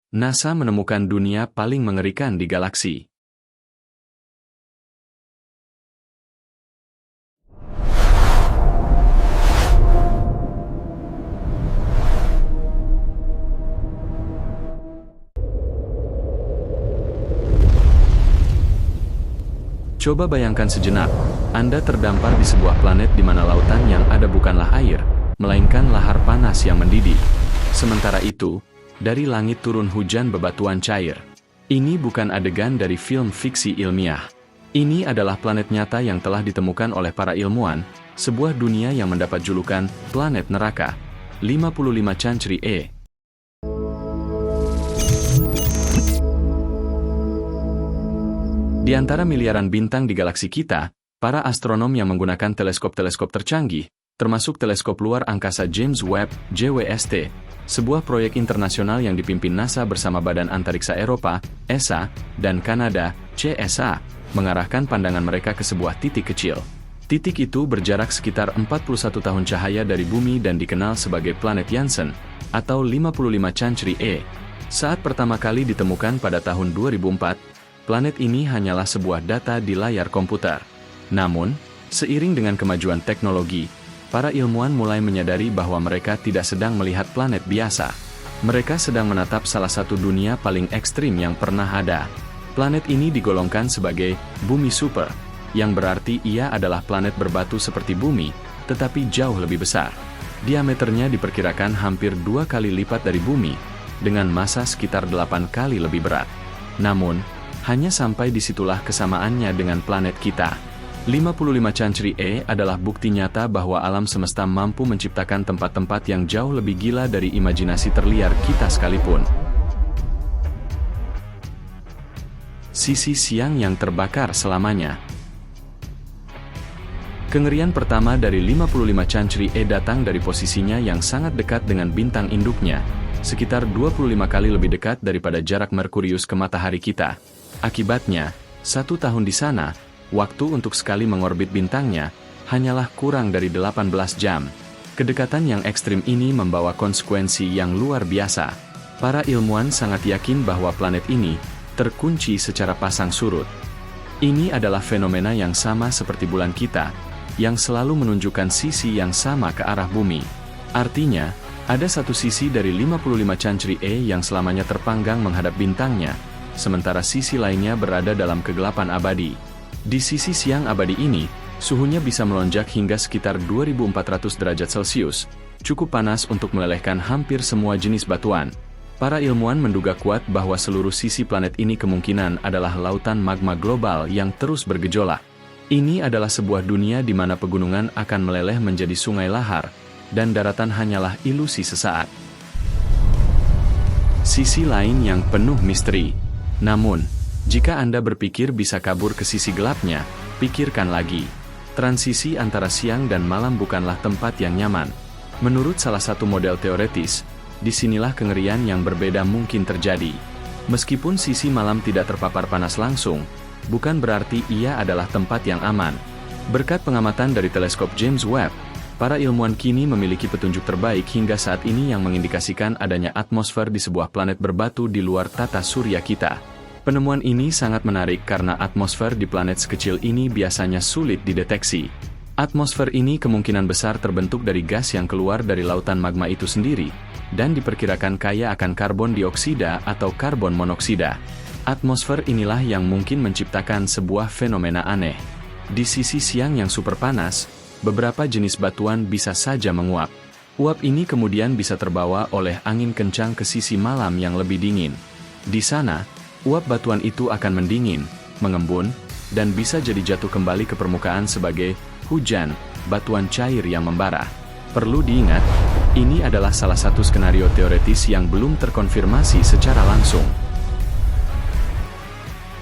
NASA menemukan dunia paling mengerikan di galaksi. Coba bayangkan sejenak, Anda terdampar di sebuah planet di mana lautan yang ada bukanlah air, melainkan lahar panas yang mendidih. Sementara itu, dari langit turun hujan bebatuan cair. Ini bukan adegan dari film fiksi ilmiah. Ini adalah planet nyata yang telah ditemukan oleh para ilmuwan, sebuah dunia yang mendapat julukan planet neraka. 55 Cancri E. Di antara miliaran bintang di galaksi kita, para astronom yang menggunakan teleskop-teleskop tercanggih, termasuk teleskop luar angkasa James Webb, JWST, sebuah proyek internasional yang dipimpin NASA bersama Badan Antariksa Eropa, ESA, dan Kanada, CSA, mengarahkan pandangan mereka ke sebuah titik kecil. Titik itu berjarak sekitar 41 tahun cahaya dari bumi dan dikenal sebagai planet Janssen, atau 55 Cancri E. Saat pertama kali ditemukan pada tahun 2004, planet ini hanyalah sebuah data di layar komputer. Namun, seiring dengan kemajuan teknologi, para ilmuwan mulai menyadari bahwa mereka tidak sedang melihat planet biasa. Mereka sedang menatap salah satu dunia paling ekstrim yang pernah ada. Planet ini digolongkan sebagai bumi super, yang berarti ia adalah planet berbatu seperti bumi, tetapi jauh lebih besar. Diameternya diperkirakan hampir 2 kali lipat dari bumi, dengan massa sekitar 8 kali lebih berat. Namun, hanya sampai disitulah kesamaannya dengan planet kita. 55 Cancri E adalah bukti nyata bahwa alam semesta mampu menciptakan tempat-tempat yang jauh lebih gila dari imajinasi terliar kita sekalipun. Sisi siang yang terbakar selamanya. Kengerian pertama dari 55 Cancri E datang dari posisinya yang sangat dekat dengan bintang induknya, sekitar 25 kali lebih dekat daripada jarak Merkurius ke matahari kita. Akibatnya, 1 tahun di sana, waktu untuk sekali mengorbit bintangnya, hanyalah kurang dari 18 jam. Kedekatan yang ekstrim ini membawa konsekuensi yang luar biasa. Para ilmuwan sangat yakin bahwa planet ini terkunci secara pasang surut. Ini adalah fenomena yang sama seperti bulan kita, yang selalu menunjukkan sisi yang sama ke arah bumi. Artinya, ada satu sisi dari 55 Cancri E yang selamanya terpanggang menghadap bintangnya, sementara sisi lainnya berada dalam kegelapan abadi. Di sisi siang abadi ini, suhunya bisa melonjak hingga sekitar 2400 derajat Celcius, cukup panas untuk melelehkan hampir semua jenis batuan. Para ilmuwan menduga kuat bahwa seluruh sisi planet ini kemungkinan adalah lautan magma global yang terus bergejolak. Ini adalah sebuah dunia di mana pegunungan akan meleleh menjadi sungai lahar, dan daratan hanyalah ilusi sesaat. Sisi lain yang penuh misteri. Namun, jika Anda berpikir bisa kabur ke sisi gelapnya, pikirkan lagi. Transisi antara siang dan malam bukanlah tempat yang nyaman. Menurut salah satu model teoretis, disinilah kengerian yang berbeda mungkin terjadi. Meskipun sisi malam tidak terpapar panas langsung, bukan berarti ia adalah tempat yang aman. Berkat pengamatan dari teleskop James Webb, para ilmuwan kini memiliki petunjuk terbaik hingga saat ini yang mengindikasikan adanya atmosfer di sebuah planet berbatu di luar tata surya kita. Penemuan ini sangat menarik karena atmosfer di planet sekecil ini biasanya sulit dideteksi. Atmosfer ini kemungkinan besar terbentuk dari gas yang keluar dari lautan magma itu sendiri, dan diperkirakan kaya akan karbon dioksida atau karbon monoksida. Atmosfer inilah yang mungkin menciptakan sebuah fenomena aneh. Di sisi siang yang super panas, beberapa jenis batuan bisa saja menguap. Uap ini kemudian bisa terbawa oleh angin kencang ke sisi malam yang lebih dingin. Di sana, uap batuan itu akan mendingin, mengembun, dan bisa jadi jatuh kembali ke permukaan sebagai hujan, batuan cair yang membara. Perlu diingat, ini adalah salah satu skenario teoretis yang belum terkonfirmasi secara langsung.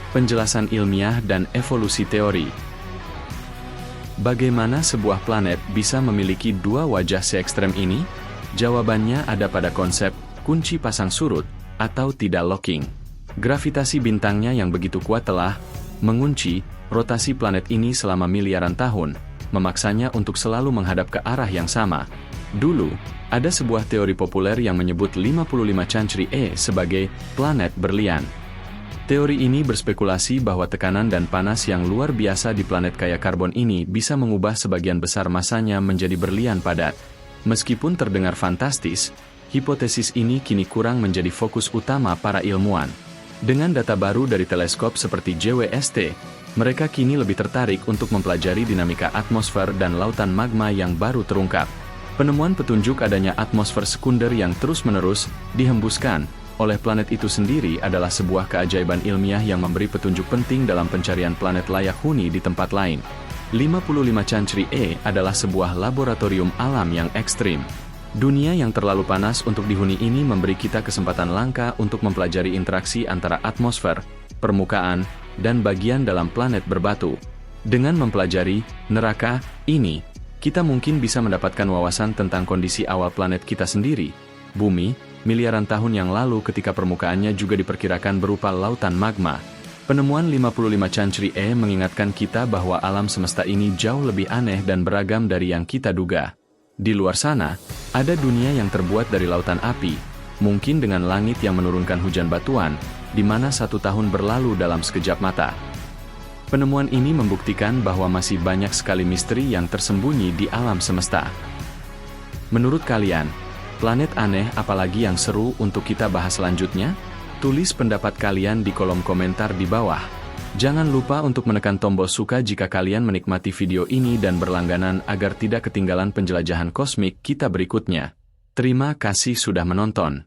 Penjelasan ilmiah dan evolusi teori. Bagaimana sebuah planet bisa memiliki dua wajah se-ekstrem ini? Jawabannya ada pada konsep kunci pasang surut atau tidak locking. Gravitasi bintangnya yang begitu kuat telah mengunci rotasi planet ini selama miliaran tahun, memaksanya untuk selalu menghadap ke arah yang sama. Dulu, ada sebuah teori populer yang menyebut 55 Cancri E sebagai planet berlian. Teori ini berspekulasi bahwa tekanan dan panas yang luar biasa di planet kaya karbon ini bisa mengubah sebagian besar masanya menjadi berlian padat. Meskipun terdengar fantastis, hipotesis ini kini kurang menjadi fokus utama para ilmuwan. Dengan data baru dari teleskop seperti JWST, mereka kini lebih tertarik untuk mempelajari dinamika atmosfer dan lautan magma yang baru terungkap. Penemuan petunjuk adanya atmosfer sekunder yang terus-menerus dihembuskan oleh planet itu sendiri adalah sebuah keajaiban ilmiah yang memberi petunjuk penting dalam pencarian planet layak huni di tempat lain. 55 Cancri E adalah sebuah laboratorium alam yang ekstrim. Dunia yang terlalu panas untuk dihuni ini memberi kita kesempatan langka untuk mempelajari interaksi antara atmosfer, permukaan, dan bagian dalam planet berbatu. Dengan mempelajari neraka ini, kita mungkin bisa mendapatkan wawasan tentang kondisi awal planet kita sendiri, bumi, miliaran tahun yang lalu ketika permukaannya juga diperkirakan berupa lautan magma. Penemuan 55 Cancri E mengingatkan kita bahwa alam semesta ini jauh lebih aneh dan beragam dari yang kita duga. Di luar sana, ada dunia yang terbuat dari lautan api, mungkin dengan langit yang menurunkan hujan batuan, di mana 1 tahun berlalu dalam sekejap mata. Penemuan ini membuktikan bahwa masih banyak sekali misteri yang tersembunyi di alam semesta. Menurut kalian, planet aneh apalagi yang seru untuk kita bahas selanjutnya? Tulis pendapat kalian di kolom komentar di bawah. Jangan lupa untuk menekan tombol suka jika kalian menikmati video ini dan berlangganan agar tidak ketinggalan penjelajahan kosmik kita berikutnya. Terima kasih sudah menonton.